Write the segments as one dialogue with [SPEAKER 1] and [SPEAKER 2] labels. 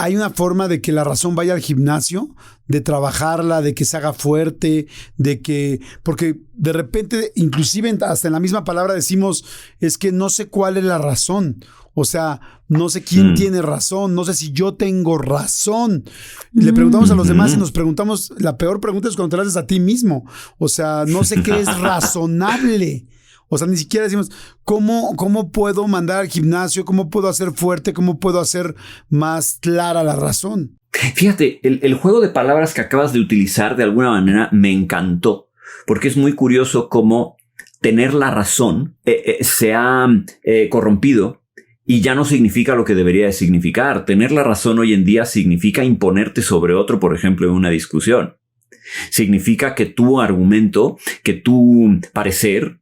[SPEAKER 1] hay una forma de que la razón vaya al gimnasio, de trabajarla, de que se haga fuerte, porque de repente, inclusive hasta en la misma palabra decimos, es que no sé cuál es la razón. O sea, no sé quién tiene razón, no sé si yo tengo razón. Le preguntamos a los demás y nos preguntamos, la peor pregunta es cuando te la haces a ti mismo. O sea, no sé qué es razonable. O sea, ni siquiera decimos, ¿cómo puedo mandar al gimnasio? ¿Cómo puedo hacer fuerte? ¿Cómo puedo hacer más clara la razón?
[SPEAKER 2] Fíjate, el juego de palabras que acabas de utilizar de alguna manera me encantó, porque es muy curioso cómo tener la razón se ha corrompido y ya no significa lo que debería de significar. Tener la razón hoy en día significa imponerte sobre otro, por ejemplo, en una discusión. Significa que tu argumento, que tu parecer,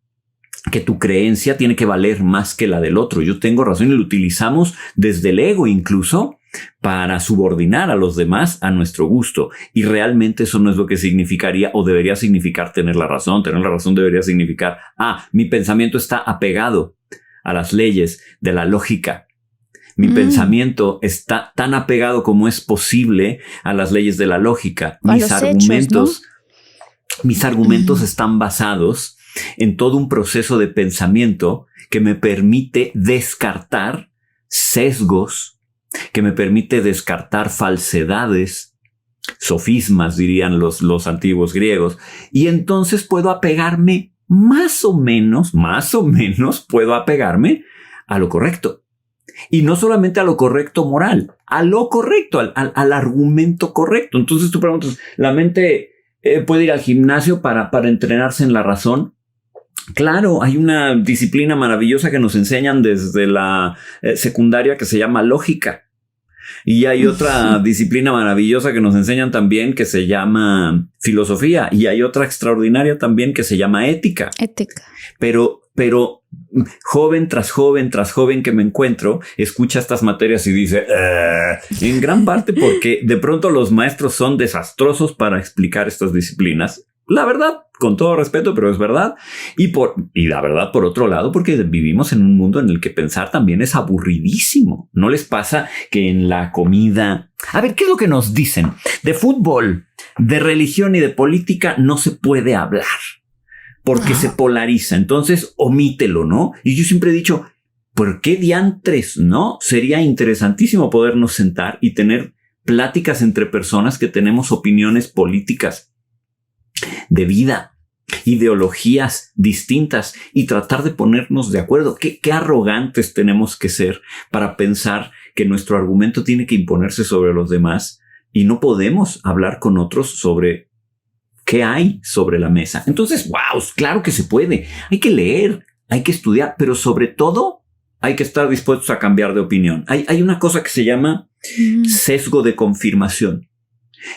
[SPEAKER 2] que tu creencia tiene que valer más que la del otro. Yo tengo razón y lo utilizamos desde el ego incluso para subordinar a los demás a nuestro gusto. Y realmente eso no es lo que significaría o debería significar tener la razón. Tener la razón debería significar, mi pensamiento está apegado a las leyes de la lógica. Mi pensamiento está tan apegado como es posible a las leyes de la lógica. Mis argumentos están basados en todo un proceso de pensamiento que me permite descartar sesgos, que me permite descartar falsedades, sofismas, dirían los antiguos griegos, y entonces puedo apegarme más o menos puedo apegarme a lo correcto. Y no solamente a lo correcto moral, a lo correcto, al argumento correcto. Entonces tú preguntas, ¿la mente puede ir al gimnasio para entrenarse en la razón? Claro, hay una disciplina maravillosa que nos enseñan desde la secundaria que se llama lógica. Y hay otra disciplina maravillosa que nos enseñan también que se llama filosofía. Y hay otra extraordinaria también que se llama ética. Pero joven tras joven que me encuentro, escucha estas materias y dice, en gran parte porque de pronto los maestros son desastrosos para explicar estas disciplinas. La verdad, con todo respeto, pero es verdad. Y la verdad, por otro lado, porque vivimos en un mundo en el que pensar también es aburridísimo. ¿No les pasa que en la comida... A ver, ¿qué es lo que nos dicen? De fútbol, de religión y de política no se puede hablar porque se polariza. Entonces, omítelo, ¿no? Y yo siempre he dicho, ¿por qué diantres, no? Sería interesantísimo podernos sentar y tener pláticas entre personas que tenemos opiniones políticas de vida, ideologías distintas y tratar de ponernos de acuerdo. ¿Qué arrogantes tenemos que ser para pensar que nuestro argumento tiene que imponerse sobre los demás y no podemos hablar con otros sobre qué hay sobre la mesa? Entonces, claro que se puede. Hay que leer, hay que estudiar, pero sobre todo hay que estar dispuestos a cambiar de opinión. Hay una cosa que se llama sesgo de confirmación.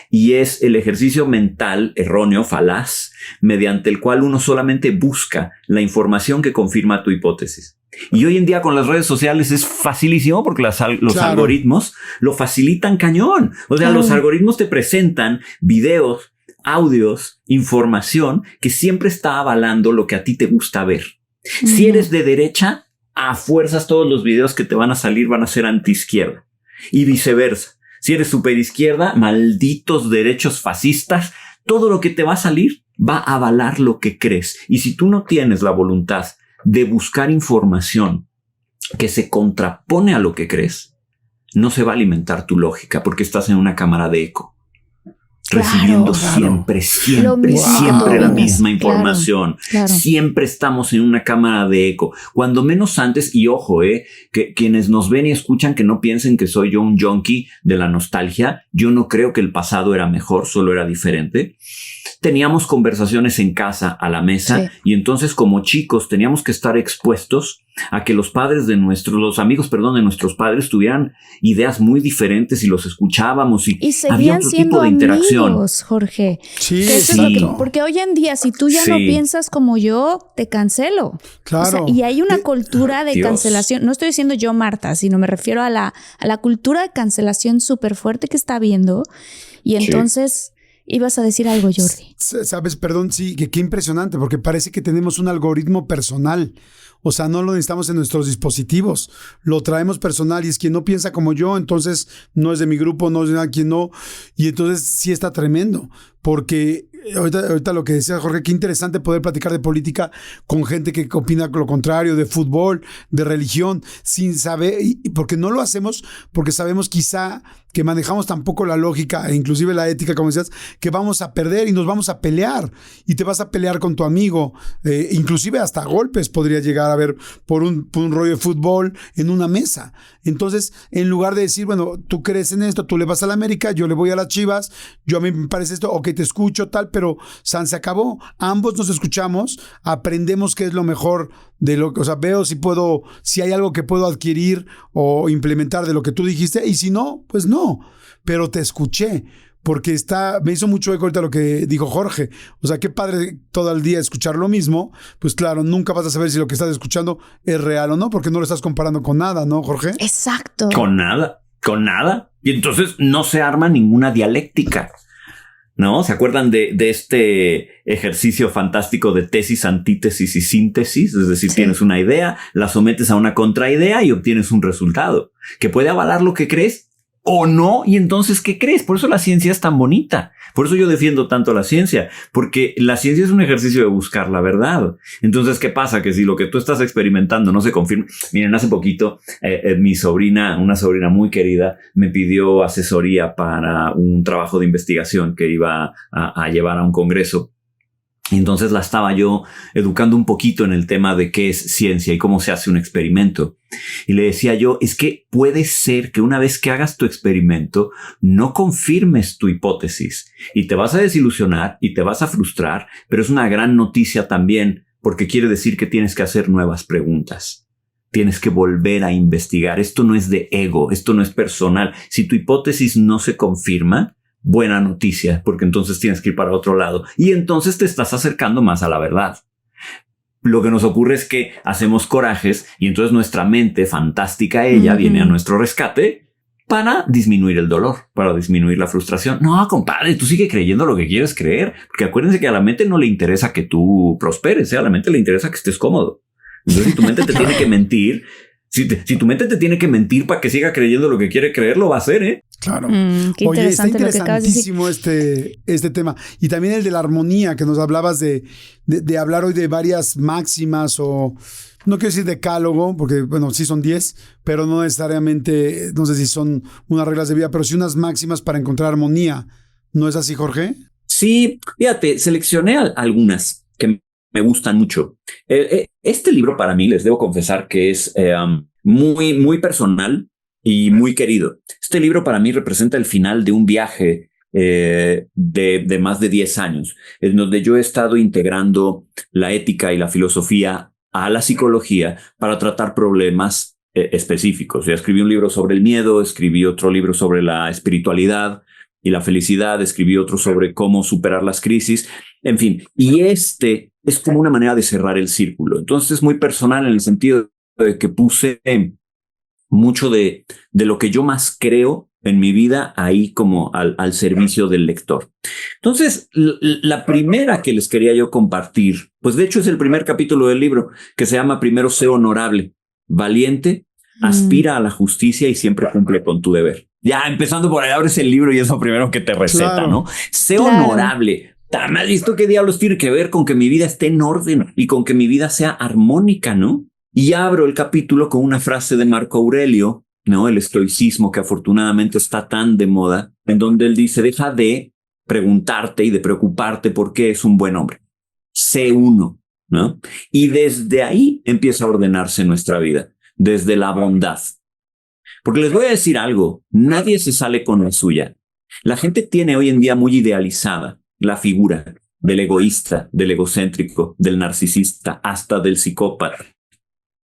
[SPEAKER 2] Y es el ejercicio mental erróneo, falaz, mediante el cual uno solamente busca la información que confirma tu hipótesis. Y hoy en día con las redes sociales es facilísimo porque los algoritmos lo facilitan cañón. O sea, los algoritmos te presentan videos, audios, información que siempre está avalando lo que a ti te gusta ver. Si eres de derecha, a fuerzas todos los videos que te van a salir van a ser anti-izquierda y viceversa. Si eres superizquierda, malditos derechos fascistas, todo lo que te va a salir va a avalar lo que crees. Y si tú no tienes la voluntad de buscar información que se contrapone a lo que crees, no se va a alimentar tu lógica porque estás en una cámara de eco. Recibiendo siempre la misma información. Siempre estamos en una cámara de eco. Cuando menos antes, y ojo, que quienes nos ven y escuchan que no piensen que soy yo un junkie de la nostalgia. Yo no creo que el pasado era mejor, solo era diferente. Teníamos conversaciones en casa a la mesa y entonces como chicos teníamos que estar expuestos a que los amigos de nuestros padres tuvieran ideas muy diferentes y los escuchábamos y
[SPEAKER 3] había otro tipo de interacción. Amigos, Jorge. Porque hoy en día si tú ya no piensas como yo, te cancelo.
[SPEAKER 1] Claro.
[SPEAKER 3] O sea, y hay una cultura de cancelación. No estoy diciendo yo, Marta, sino me refiero a la cultura de cancelación súper fuerte que está habiendo. Y entonces Ibas a decir algo, Jordi.
[SPEAKER 1] Sabes, perdón, sí, que qué impresionante, porque parece que tenemos un algoritmo personal. O sea, no lo necesitamos en nuestros dispositivos, lo traemos personal y es quien no piensa como yo, entonces no es de mi grupo, no es de quien no. Y entonces sí está tremendo, porque ahorita lo que decía Jorge, qué interesante poder platicar de política con gente que opina lo contrario, de fútbol, de religión, sin saber, porque no lo hacemos, porque sabemos quizá que manejamos tampoco la lógica e inclusive la ética, como decías, que vamos a perder y nos vamos a pelear y te vas a pelear con tu amigo, inclusive hasta golpes podría llegar a haber por un rollo de fútbol en una mesa. Entonces, en lugar de decir, bueno, tú crees en esto, tú le vas a la América, yo le voy a las Chivas, a mí me parece esto, ok, te escucho, tal, pero se acabó. Ambos nos escuchamos, aprendemos qué es lo mejor de lo que, o sea, veo si hay algo que puedo adquirir o implementar de lo que tú dijiste, y si no, pues no, pero te escuché. Porque me hizo mucho eco ahorita lo que dijo Jorge. O sea, qué padre todo el día escuchar lo mismo. Pues claro, nunca vas a saber si lo que estás escuchando es real o no, porque no lo estás comparando con nada, ¿no, Jorge?
[SPEAKER 3] Exacto.
[SPEAKER 2] Con nada. Y entonces no se arma ninguna dialéctica, ¿no? ¿Se acuerdan de este ejercicio fantástico de tesis, antítesis y síntesis? Es decir, tienes una idea, la sometes a una contraidea y obtienes un resultado que puede avalar lo que crees o no, y entonces, ¿qué crees? Por eso la ciencia es tan bonita. Por eso yo defiendo tanto la ciencia, porque la ciencia es un ejercicio de buscar la verdad. Entonces, ¿qué pasa? Que si lo que tú estás experimentando no se confirma. Miren, hace poquito mi sobrina, una sobrina muy querida, me pidió asesoría para un trabajo de investigación que iba a llevar a un congreso. Entonces la estaba yo educando un poquito en el tema de qué es ciencia y cómo se hace un experimento. Y le decía yo, es que puede ser que una vez que hagas tu experimento, no confirmes tu hipótesis y te vas a desilusionar y te vas a frustrar, pero es una gran noticia también porque quiere decir que tienes que hacer nuevas preguntas. Tienes que volver a investigar. Esto no es de ego, esto no es personal. Si tu hipótesis no se confirma, buena noticia, porque entonces tienes que ir para otro lado y entonces te estás acercando más a la verdad. Lo que nos ocurre es que hacemos corajes y entonces nuestra mente fantástica, ella viene a nuestro rescate para disminuir el dolor, para disminuir la frustración. No, compadre, tú sigue creyendo lo que quieres creer, porque acuérdense que a la mente no le interesa que tú prosperes, a la mente le interesa que estés cómodo. Entonces, si tu mente te tiene que mentir, si tu mente te tiene que mentir para que siga creyendo lo que quiere creer, lo va a hacer, ¿eh?
[SPEAKER 1] Claro.
[SPEAKER 3] Qué
[SPEAKER 1] Oye, está
[SPEAKER 3] interesantísimo
[SPEAKER 1] este tema. Y también el de la armonía, que nos hablabas de hablar hoy de varias máximas o, no quiero decir decálogo, porque, bueno, sí son 10, pero no necesariamente, no sé si son unas reglas de vida, pero sí unas máximas para encontrar armonía. ¿No es así, Jorge?
[SPEAKER 2] Sí, fíjate, seleccioné algunas que me gustan mucho. Este libro para mí, les debo confesar que es muy, muy personal y muy querido. Este libro para mí representa el final de un viaje de más de 10 años, en donde yo he estado integrando la ética y la filosofía a la psicología para tratar problemas específicos. Ya escribí un libro sobre el miedo, escribí otro libro sobre la espiritualidad y la felicidad, escribí otro sobre cómo superar las crisis, en fin. Y este es como una manera de cerrar el círculo. Entonces es muy personal en el sentido de que puse mucho de lo que yo más creo en mi vida ahí como al servicio del lector. Entonces, la primera que les quería yo compartir, pues de hecho es el primer capítulo del libro, que se llama Primero sé honorable, valiente, aspira a la justicia y siempre cumple con tu deber. Ya empezando por ahí, abres el libro y es lo primero que te receta, claro, ¿no? Sé honorable. ¿Has visto qué diablos tiene que ver con que mi vida esté en orden y con que mi vida sea armónica, no? Y abro el capítulo con una frase de Marco Aurelio, ¿no? El estoicismo, que afortunadamente está tan de moda, en donde él dice, deja de preguntarte y de preocuparte por qué es un buen hombre. Sé uno, ¿no? Y desde ahí empieza a ordenarse nuestra vida, desde la bondad. Porque les voy a decir algo, nadie se sale con la suya. La gente tiene hoy en día muy idealizada la figura del egoísta, del egocéntrico, del narcisista, hasta del psicópata.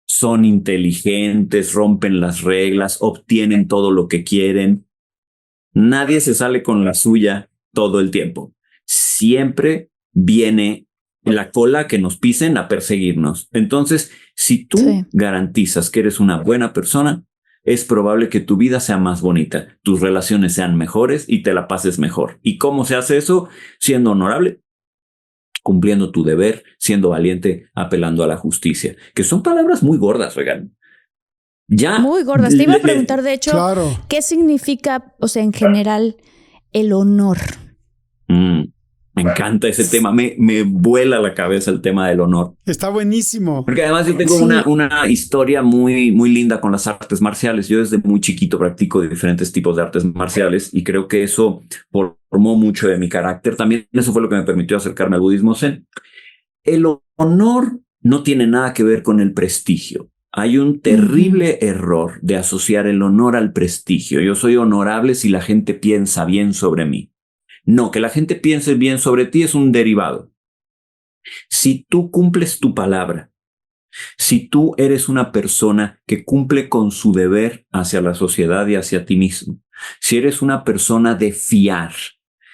[SPEAKER 2] Son inteligentes, rompen las reglas, obtienen todo lo que quieren. Nadie se sale con la suya todo el tiempo. Siempre viene la cola que nos pisen a perseguirnos. Entonces, si tú garantizas que eres una buena persona, es probable que tu vida sea más bonita, tus relaciones sean mejores y te la pases mejor. ¿Y cómo se hace eso? Siendo honorable, cumpliendo tu deber, siendo valiente, apelando a la justicia. Que son palabras muy gordas, oigan. Ya.
[SPEAKER 3] Muy gordas. Te iba a preguntar, de hecho,
[SPEAKER 1] claro.
[SPEAKER 3] ¿qué significa, o sea, en general, el honor?
[SPEAKER 2] Me encanta ese tema, me vuela la cabeza el tema del honor.
[SPEAKER 1] Está buenísimo.
[SPEAKER 2] Porque además yo tengo una historia muy, muy linda con las artes marciales. Yo desde muy chiquito practico diferentes tipos de artes marciales y creo que eso formó mucho de mi carácter. También eso fue lo que me permitió acercarme al budismo zen. El honor no tiene nada que ver con el prestigio. Hay un terrible error de asociar el honor al prestigio. Yo soy honorable si la gente piensa bien sobre mí. No, que la gente piense bien sobre ti es un derivado. Si tú cumples tu palabra, si tú eres una persona que cumple con su deber hacia la sociedad y hacia ti mismo, si eres una persona de fiar,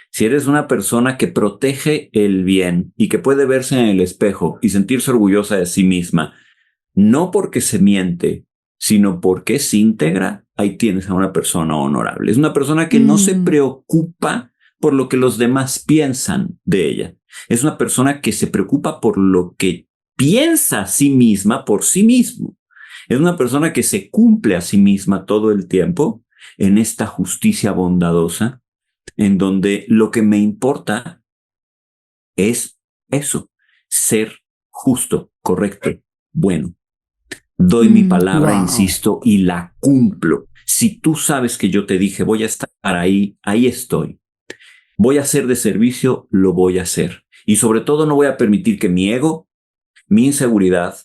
[SPEAKER 2] si eres una persona que protege el bien y que puede verse en el espejo y sentirse orgullosa de sí misma, no porque se miente, sino porque es íntegra, ahí tienes a una persona honorable. Es una persona que no se preocupa por lo que los demás piensan de ella. Es una persona que se preocupa por lo que piensa a sí misma por sí mismo. Es una persona que se cumple a sí misma todo el tiempo en esta justicia bondadosa, en donde lo que me importa es eso, ser justo, correcto, bueno. Doy mi palabra, insisto, y la cumplo. Si tú sabes que yo te dije, voy a estar ahí, ahí estoy. Voy a ser de servicio, lo voy a hacer. Y sobre todo no voy a permitir que mi ego, mi inseguridad,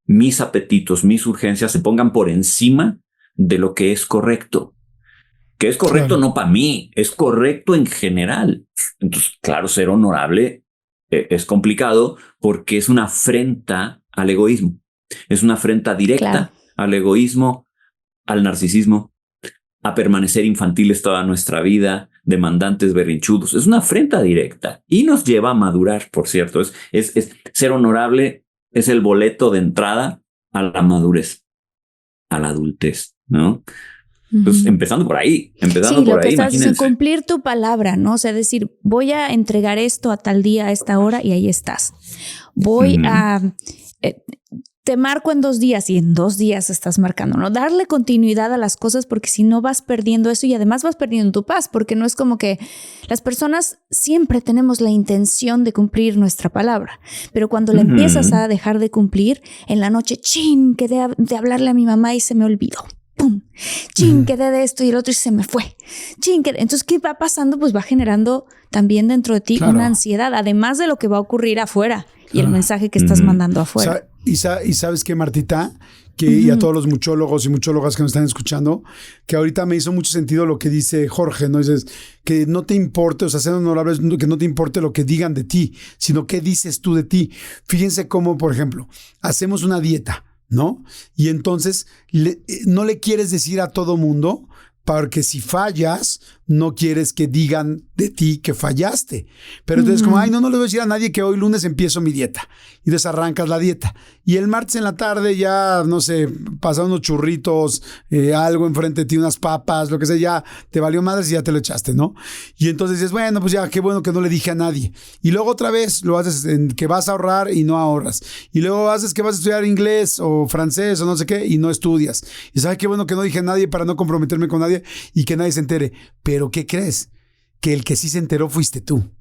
[SPEAKER 2] mis apetitos, mis urgencias se pongan por encima de lo que es correcto. Que es correcto no para mí, es correcto en general. Entonces, claro, ser honorable es complicado porque es una afrenta al egoísmo. Es una afrenta directa al egoísmo, al narcisismo, a permanecer infantiles toda nuestra vida, demandantes, berrinchudos. Es una afrenta directa y nos lleva a madurar, por cierto. Es ser honorable es el boleto de entrada a la madurez, a la adultez, ¿no? Entonces, empezando por ahí,
[SPEAKER 3] lo que estás diciendo, cumplir tu palabra, ¿no? O sea, decir, voy a entregar esto a tal día, a esta hora, y ahí estás. Voy a... te marco en 2 días y en 2 días estás marcando, ¿no? Darle continuidad a las cosas porque si no vas perdiendo eso y además vas perdiendo tu paz porque no es como que las personas siempre tenemos la intención de cumplir nuestra palabra, pero cuando la empiezas a dejar de cumplir, en la noche, chin, quedé de hablarle a mi mamá y se me olvidó. ¡Pum! Chin, quedé de esto y el otro y se me fue. Chin, quedé. Entonces, ¿qué va pasando? Pues va generando también dentro de ti una ansiedad, además de lo que va a ocurrir afuera y el mensaje que estás mandando afuera.
[SPEAKER 1] Y sabes qué, Martita, y a todos los muchólogos y muchólogas que nos están escuchando, que ahorita me hizo mucho sentido lo que dice Jorge, ¿no? Dices que no te importe, o sea, ser honorable, que no te importe lo que digan de ti, sino qué dices tú de ti. Fíjense cómo, por ejemplo, hacemos una dieta, ¿no? Y entonces no le quieres decir a todo mundo, porque si fallas, no quieres que digan de ti que fallaste. Pero entonces como, no le voy a decir a nadie que hoy lunes empiezo mi dieta. Y entonces arrancas la dieta. Y el martes en la tarde ya, no sé, pasan unos churritos, algo enfrente de ti, unas papas, lo que sea, ya te valió madres y ya te lo echaste, ¿no? Y entonces dices, bueno, pues ya, qué bueno que no le dije a nadie. Y luego otra vez lo haces en que vas a ahorrar y no ahorras. Y luego haces que vas a estudiar inglés o francés o no sé qué y no estudias. Y sabes qué bueno que no dije a nadie para no comprometerme con nadie y que nadie se entere. Pero ¿qué crees? Que el que sí se enteró fuiste tú.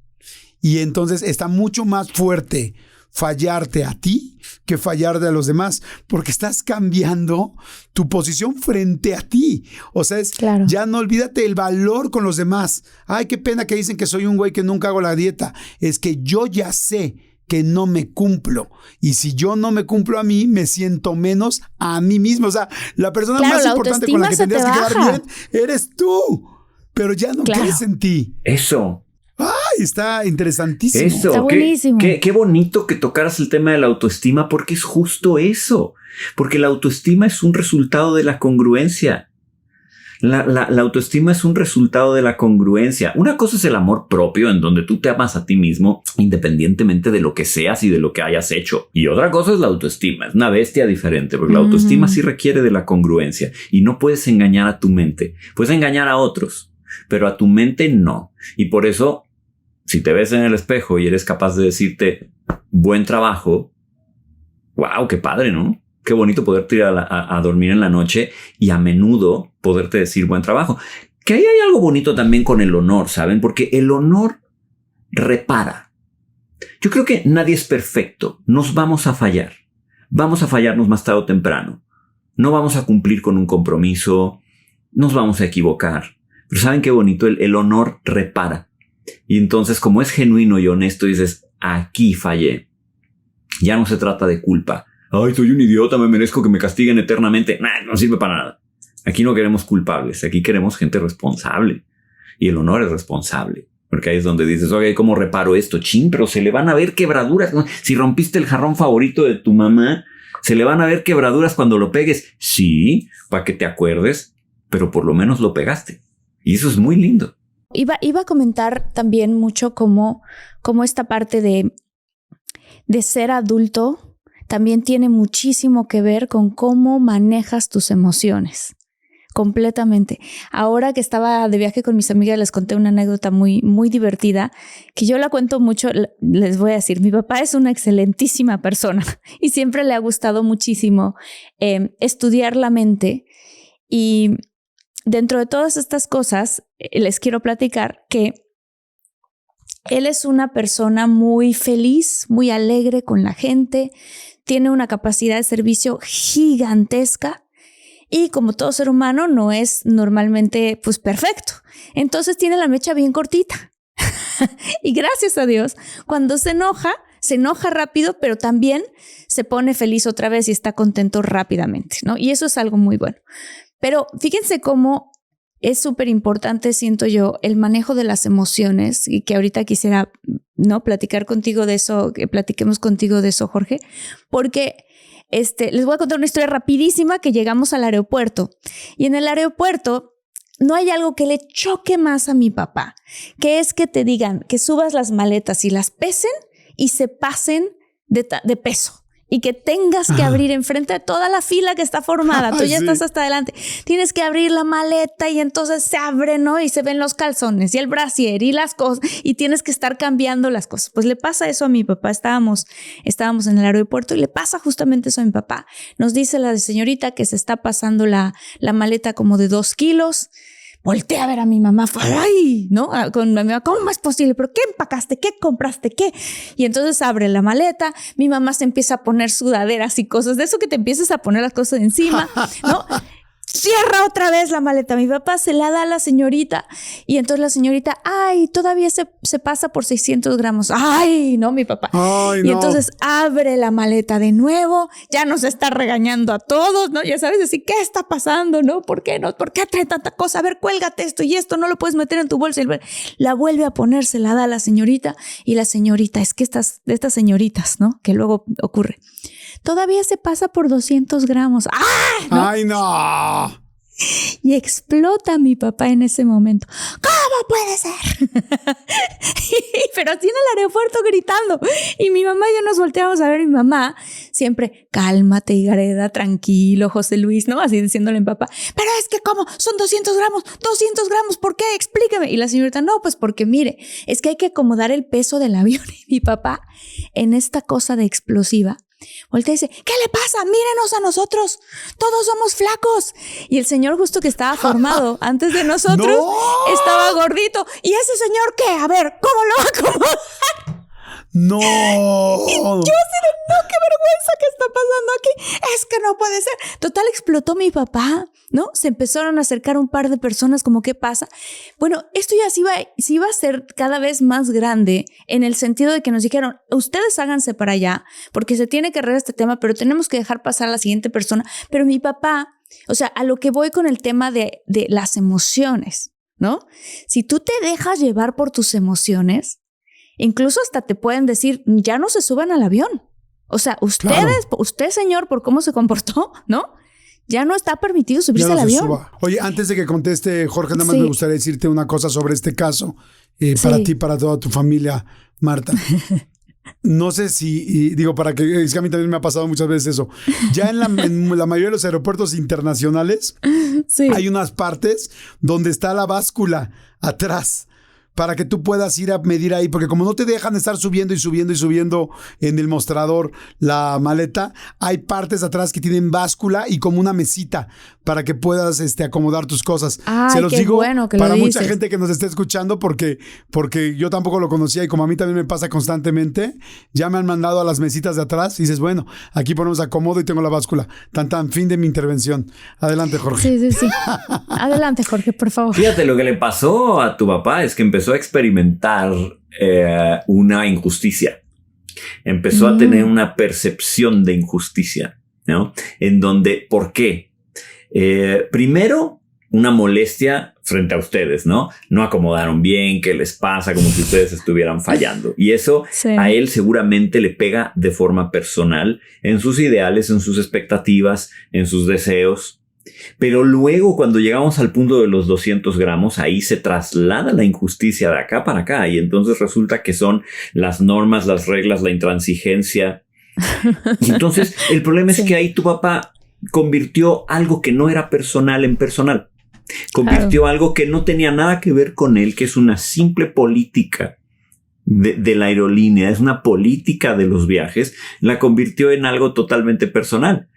[SPEAKER 1] Y entonces está mucho más fuerte fallarte a ti que fallarte a los demás, porque estás cambiando tu posición frente a ti. O sea, ya no olvídate el valor con los demás. Ay, qué pena que dicen que soy un güey que nunca hago la dieta. Es que yo ya sé que no me cumplo. Y si yo no me cumplo a mí, me siento menos a mí mismo. O sea, la persona más importante con la que tendrías que quedar bien eres tú. Pero ya no crees en ti.
[SPEAKER 2] Eso.
[SPEAKER 1] ¡Ay! Está interesantísimo.
[SPEAKER 2] Eso.
[SPEAKER 3] Está buenísimo.
[SPEAKER 2] Qué bonito que tocaras el tema de la autoestima, porque es justo eso. Porque la autoestima es un resultado de la congruencia. La autoestima es un resultado de la congruencia. Una cosa es el amor propio, en donde tú te amas a ti mismo independientemente de lo que seas y de lo que hayas hecho. Y otra cosa es la autoestima. Es una bestia diferente, porque la autoestima sí requiere de la congruencia y no puedes engañar a tu mente. Puedes engañar a otros, pero a tu mente no. Y por eso, si te ves en el espejo y eres capaz de decirte buen trabajo, wow, qué padre, ¿no? Qué bonito poderte ir a dormir en la noche y a menudo poderte decir buen trabajo. Que ahí hay algo bonito también con el honor, ¿saben? Porque el honor repara. Yo creo que nadie es perfecto. Nos vamos a fallar. Vamos a fallarnos más tarde o temprano. No vamos a cumplir con un compromiso. Nos vamos a equivocar. Pero ¿saben qué bonito? El honor repara. Y entonces, como es genuino y honesto, dices, aquí fallé. Ya no se trata de culpa. Ay, soy un idiota, me merezco que me castiguen eternamente. Nah, no sirve para nada. Aquí no queremos culpables, aquí queremos gente responsable. Y el honor es responsable. Porque ahí es donde dices, oye, ¿cómo reparo esto? Chin, pero se le van a ver quebraduras. Si rompiste el jarrón favorito de tu mamá, se le van a ver quebraduras cuando lo pegues. Sí, para que te acuerdes, pero por lo menos lo pegaste. Y eso es muy lindo.
[SPEAKER 3] Iba a comentar también mucho cómo esta parte de ser adulto también tiene muchísimo que ver con cómo manejas tus emociones. Completamente. Ahora que estaba de viaje con mis amigas, les conté una anécdota muy, muy divertida, que yo la cuento mucho. Les voy a decir, mi papá es una excelentísima persona y siempre le ha gustado muchísimo estudiar la mente. Y dentro de todas estas cosas, les quiero platicar que él es una persona muy feliz, muy alegre con la gente, tiene una capacidad de servicio gigantesca y como todo ser humano no es normalmente pues perfecto. Entonces tiene la mecha bien cortita. Y gracias a Dios, cuando se enoja rápido, pero también se pone feliz otra vez y está contento rápidamente, ¿no? Y eso es algo muy bueno. Pero fíjense cómo es súper importante, siento yo, el manejo de las emociones, y que ahorita quisiera, ¿no?, platicar contigo de eso, que platiquemos contigo de eso, Jorge, porque les voy a contar una historia rapidísima que llegamos al aeropuerto. Y en el aeropuerto no hay algo que le choque más a mi papá, que es que te digan que subas las maletas y las pesen y se pasen de peso. Y que tengas que abrir enfrente de toda la fila que está formada. Tú ya estás hasta adelante. Tienes que abrir la maleta y entonces se abre, ¿no? Y se ven los calzones y el brasier y las cosas. Y tienes que estar cambiando las cosas. Pues le pasa eso a mi papá. Estábamos en el aeropuerto y le pasa justamente eso a mi papá. Nos dice la señorita que se está pasando la maleta como de 2 kilos. Volteé a ver a mi mamá, ¡ay! ¿No? Con mi mamá, ¿cómo es posible? ¿Pero qué empacaste? ¿Qué compraste? ¿Qué? Y entonces abre la maleta, mi mamá se empieza a poner sudaderas y cosas, de eso que te empiezas a poner las cosas encima, ¿no? Cierra otra vez la maleta. Mi papá se la da a la señorita y entonces la señorita, ay, todavía se pasa por 600 gramos. Ay, no, mi papá.
[SPEAKER 1] Ay,
[SPEAKER 3] y entonces abre la maleta de nuevo, ya nos está regañando a todos, ¿no? Ya sabes, así, ¿qué está pasando? ¿No? ¿Por qué no? ¿Por qué trae tanta cosa? A ver, cuélgate esto y esto, no lo puedes meter en tu bolsa. La vuelve a poner, se la da a la señorita y la señorita, es que de estas señoritas, ¿no? Que luego ocurre. Todavía se pasa por 200 gramos. ¡Ah! ¿No?
[SPEAKER 1] ¡Ay, no!
[SPEAKER 3] Y explota mi papá en ese momento. ¿Cómo puede ser? Pero así en el aeropuerto gritando. Y mi mamá y yo nos volteamos a ver. Mi mamá siempre, cálmate, Higareda, tranquilo, José Luis, ¿no? Así diciéndole a mi papá, pero es que ¿cómo? Son 200 gramos, ¿por qué? Explícame. Y la señorita, no, pues porque mire, es que hay que acomodar el peso del avión. Y mi papá, en esta cosa de explosiva, voltea y dice, ¿qué le pasa? Mírenos a nosotros, todos somos flacos. Y el señor justo que estaba formado antes de nosotros estaba gordito. ¿Y ese señor qué? A ver, ¿cómo lo va a acomodar?
[SPEAKER 1] ¡No!
[SPEAKER 3] Y yo así de, no, qué vergüenza que está pasando aquí. Es que no puede ser. Total, explotó mi papá, ¿no? Se empezaron a acercar un par de personas como, ¿qué pasa? Bueno, esto ya sí iba a ser cada vez más grande en el sentido de que nos dijeron, ustedes háganse para allá porque se tiene que arreglar este tema, pero tenemos que dejar pasar a la siguiente persona. Pero mi papá, o sea, a lo que voy con el tema de las emociones, ¿no? Si tú te dejas llevar por tus emociones, incluso hasta te pueden decir, ya no se suban al avión. O sea, ustedes, claro. Usted, señor, por cómo se comportó, ¿no? ya no está permitido subirse al avión.
[SPEAKER 1] Oye, antes de que conteste, Jorge, nada más me gustaría decirte una cosa sobre este caso, para ti, para toda tu familia, Marta. No sé si, para que, es que a mí también me ha pasado muchas veces eso. Ya en la mayoría de los aeropuertos internacionales hay unas partes donde está la báscula atrás, para que tú puedas ir a medir ahí, porque como no te dejan estar subiendo y subiendo y subiendo en el mostrador la maleta, hay partes atrás que tienen báscula y como una mesita para que puedas acomodar tus cosas. Se los digo para mucha gente que nos esté escuchando, porque yo tampoco lo conocía y como a mí también me pasa constantemente, ya me han mandado a las mesitas de atrás y dices, bueno, aquí ponemos acomodo y tengo la báscula. Fin de mi intervención. Adelante, Jorge.
[SPEAKER 3] Sí. Adelante, Jorge, por favor.
[SPEAKER 2] Fíjate, lo que le pasó a tu papá es que empezó a experimentar una injusticia. Empezó a tener una percepción de injusticia, ¿no? En donde, ¿por qué? Primero, una molestia frente a ustedes, ¿no? No acomodaron bien, ¿qué les pasa? Como si ustedes estuvieran fallando. Y eso a él seguramente le pega de forma personal en sus ideales, en sus expectativas, en sus deseos. Pero luego, cuando llegamos al punto de los 200 gramos, ahí se traslada la injusticia de acá para acá. Y entonces resulta que son las normas, las reglas, la intransigencia. Y entonces el problema es que ahí tu papá convirtió algo que no era personal en personal. Convirtió algo que no tenía nada que ver con él, que es una simple política de la aerolínea, es una política de los viajes, la convirtió en algo totalmente personal.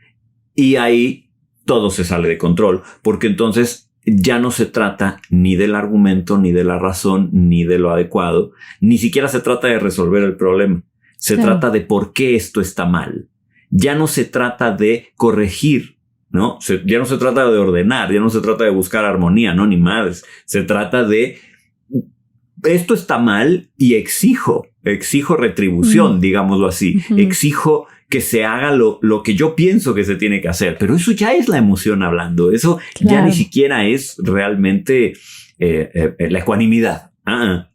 [SPEAKER 2] Y ahí todo se sale de control, porque entonces ya no se trata ni del argumento, ni de la razón, ni de lo adecuado, ni siquiera se trata de resolver el problema. Se trata de por qué esto está mal. Ya no se trata de corregir, ¿no? Ya no se trata de ordenar, ya no se trata de buscar armonía, no, ni madres. Se trata de esto está mal y exijo retribución, digámoslo así. Exijo que se haga lo que yo pienso que se tiene que hacer. Pero eso ya es la emoción hablando. Eso ya ni siquiera es realmente la ecuanimidad.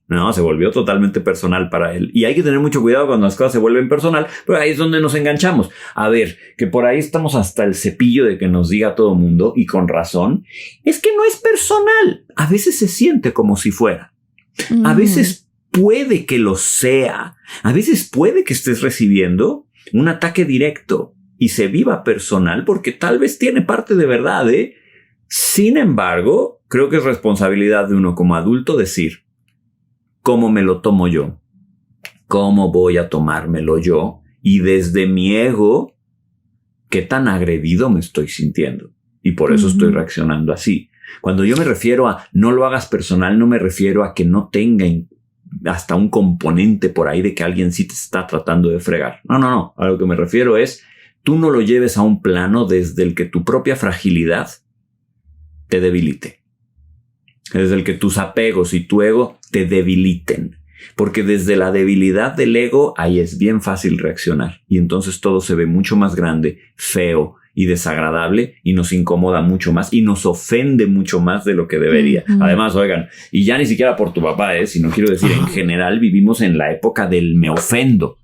[SPEAKER 2] No, se volvió totalmente personal para él. Y hay que tener mucho cuidado cuando las cosas se vuelven personal, pero ahí es donde nos enganchamos. A ver, que por ahí estamos hasta el cepillo de que nos diga todo mundo, y con razón, es que no es personal. A veces se siente como si fuera. A veces puede que lo sea. A veces puede que estés recibiendo un ataque directo y se viva personal porque tal vez tiene parte de verdad, ¿eh? Sin embargo, creo que es responsabilidad de uno como adulto decir, ¿cómo me lo tomo yo? ¿Cómo voy a tomármelo yo? Y desde mi ego, ¿qué tan agredido me estoy sintiendo? Y por eso estoy reaccionando así. Cuando yo me refiero a no lo hagas personal, no me refiero a que no tenga hasta un componente por ahí de que alguien sí te está tratando de fregar. No. A lo que me refiero es, tú no lo lleves a un plano desde el que tu propia fragilidad te debilite. Desde el que tus apegos y tu ego te debiliten. Porque desde la debilidad del ego, ahí es bien fácil reaccionar. Y entonces todo se ve mucho más grande, feo y desagradable, y nos incomoda mucho más y nos ofende mucho más de lo que debería. Además, oigan, y ya ni siquiera por tu papá, sino quiero decir, en general vivimos en la época del me ofendo.